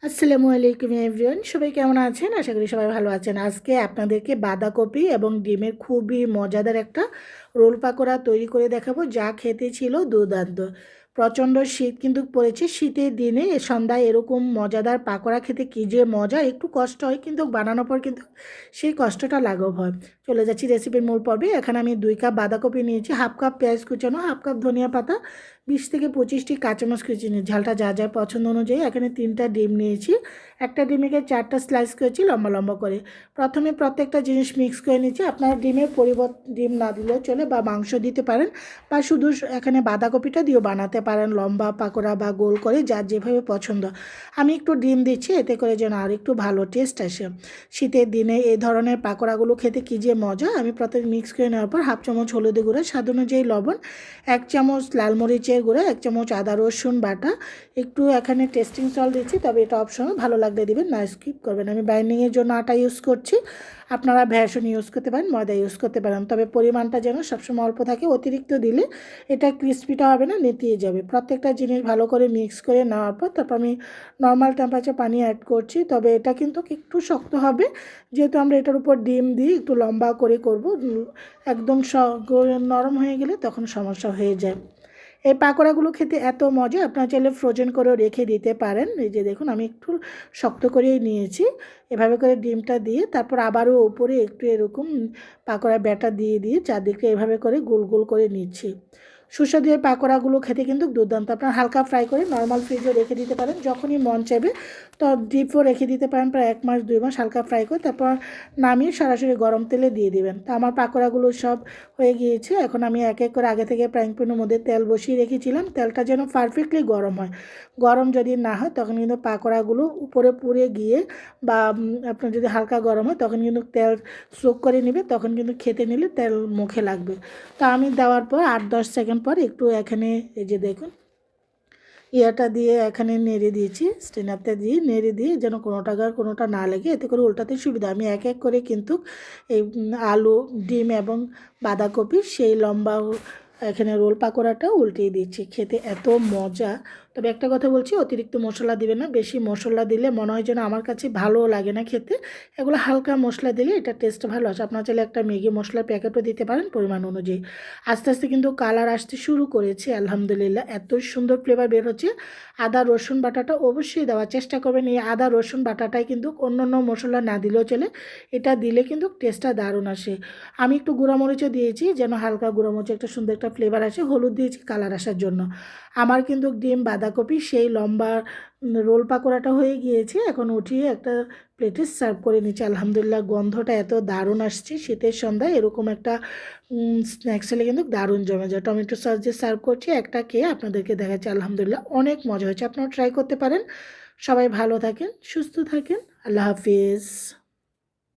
আসসালামু আলাইকুম এভরিওয়ান, সবাই কেমন আছেন? আশা করি সবাই ভালো আছেন। আজকে আপনাদেরকে বাঁধাকপি এবং ডিমের খুবই মজাদার একটা রোল পাকোড়া তৈরি করে দেখাবো, যা খেতে ছিল দুর্দান্ত। প্রচণ্ড শীত কিন্তু পড়েছে, শীতের দিনে সন্ধ্যায় এরকম মজাদার পাকোড়া খেতে কী যে মজা। একটু কষ্ট হয় কিন্তু বানানোর পর কিন্তু সেই কষ্টটা লাঘব হয়। চলে যাচ্ছি রেসিপির মূল পর্বে। এখানে আমি 2 কাপ বাঁধাকপি নিয়েছি, হাফ কাপ পেঁয়াজ কুচানো, হাফ কাপ ধনিয়া পাতা, 20 থেকে 25টি কাঁচামরিচ কুচি নিয়ে ঝালটা যা যা পছন্দ অনুযায়ী। এখানে 3টা ডিম নিয়েছি, একটা ডিমকে 4টা স্লাইস করেছি লম্বা লম্বা করে। প্রথমে প্রত্যেকটা জিনিস মিক্স করে নিচ্ছি। আপনারা ডিমের পরিবর্তে ডিম না দিলেও চলে, বা মাংস দিতে পারেন, বা শুধু এখানে বাঁধাকপিটা দিয়েও বানাতে পারেন, লম্বা পাকোড়া বা গোল করে, যার যেভাবে পছন্দ। আমি একটু ডিম দিচ্ছি এতে করে যেন আর একটু ভালো টেস্ট আসে। শীতের দিনে এই ধরনের পাকোড়াগুলো খেতে কী যে মজা। আমি প্রথমে মিক্স করে নেওয়ার পর হাফ চামচ হলুদের গুঁড়ো, স্বাদ অনুযায়ী লবণ, 1 চামচ লাল মরিচের গুঁড়ো, 1 চামচ আদা রসুন বাটা, একটু এখানে টেস্টিং সল্ট দিচ্ছি, তবে এটা অপশনাল, ভালো লাগলে দিবেন, না স্কিপ করবেন। আমি বাইন্ডিংয়ের জন্য আটা ইউজ করছি, আপনারা বেসন ইউজ করতে পারেন, ময়দা ইউজ করতে পারেন, তবে পরিমাণটা যেন সবসময় অল্প থাকে। অতিরিক্ত দিলে এটা ক্রিস্পিটা হবে না, নেতিয়ে যাবে। প্রত্যেকটা জিনিস ভালো করে মিক্স করে নেওয়ার পর তারপর আমি নর্মাল টেম্পারেচার পানি অ্যাড করছি, তবে এটা কিন্তু একটু শক্ত হবে, যেহেতু আমরা এটার উপর ডিম দিই, একটু লম্বা করে করব। একদম নরম হয়ে গেলে তখন সমস্যা হয়ে যায়। এই পাকোড়াগুলো খেতে এত মজা, আপনারা চাইলে ফ্রোজেন করেও রেখে দিতে পারেন। এই যে দেখুন, আমি একটু শক্ত করেই নিয়েছি। এভাবে করে ডিমটা দিয়ে তারপর আবারও উপরে একটু এরকম পাকোড়া ব্যাটার দিয়ে দিয়ে চারদিকে এভাবে করে গোল গোল করে নিচ্ছি। সুস্বাদু এই পাকোড়াগুলো খেতে কিন্তু দুর্দান্ত। আপনার হালকা ফ্রাই করে নর্মাল ফ্রিজে রেখে দিতে পারেন, যখনই মন চাইবে তো ডিপও রেখে দিতে পারেন, প্রায় 1 মাস 2 মাস হালকা ফ্রাই করে তারপর নামিয়ে সরাসরি গরম তেলে দিয়ে দিবেন। তো আমার পাকোড়াগুলো সব হয়ে গিয়েছে। এখন আমি এক এক করে আগে থেকে ফ্রাইং প্যানের মধ্যে তেল বসিয়ে রেখেছিলাম, তেলটা যেন পারফেক্টলি গরম হয়। গরম যদি না হয় তখন কিন্তু পাকোড়াগুলো উপরে পুড়ে গিয়ে, বা আপনার যদি হালকা গরম হয় তখন কিন্তু তেল সোক করে নেবে, তখন কিন্তু খেতে নিলে তেল মুখে লাগবে। তো আমি দেওয়ার পর 8-10 সেকেন্ড পর একটু এখানে এই যে দেখুন ইয়াটা দিয়ে এখানে নেড়ে দিয়েছি, স্টেনারটা দিয়ে নেড়ে দিয়ে যেন কোনোটা না লেগে, এতে করে উল্টাতে সুবিধা। আমি এক এক করে কিন্তু এই আলু, ডিম এবং বাঁধাকপি সেই লম্বা এখানে রোল পাকোড়াটা উল্টিয়ে দিচ্ছি। খেতে এত মজা। তবে একটা কথা বলছি, অতিরিক্ত মশলা দিবেন না। বেশি মশলা দিলে মনে হয় যেন আমার কাছে ভালো লাগে না খেতে। এগুলো হালকা মশলা দিলে এটা টেস্ট ভালো আসে। আপনার চাইলে একটা ম্যাগি মশলার প্যাকেটও দিতে পারেন পরিমাণ অনুযায়ী। আস্তে আস্তে কিন্তু কালার আসতে শুরু করেছে, আলহামদুলিল্লাহ এত সুন্দর ফ্লেভার বের হচ্ছে। আদা রসুন বাটাটা অবশ্যই দেওয়ার চেষ্টা করবেন। এই আদা রসুন বাটাটাই কিন্তু অন্য অন্য মশলা না দিলেও চলে, এটা দিলে কিন্তু টেস্টটা দারুণ আসে। আমি একটু গুঁড়ামরিচও দিয়েছি যেন হালকা গুঁড়ামরিচে একটা সুন্দর একটা ফ্লেভার আসে, হলুদ দিয়েছি কালার আসার জন্য। আমার কিন্তু ডিম বাঁধাকপি সেই লম্বা রোল পাকোড়াটা হয়ে গিয়েছে। এখন উঠিয়ে একটা প্লেটে সার্ভ করে নিচ্ছি। আলহামদুলিল্লাহ গন্ধটা এত দারুণ আসছে, শীতের সন্ধ্যায় এরকম একটা স্ন্যাক্স হলে কিন্তু দারুণ জমে যায়। টমেটো সস দিয়ে সার্ভ করছি, একটা খেয়ে আপনাদেরকে দেখাচ্ছি। আলহামদুলিল্লাহ অনেক মজা হয়েছে, আপনারা ট্রাই করতে পারেন। সবাই ভালো থাকেন, সুস্থ থাকেন, আল্লাহ হাফিজ।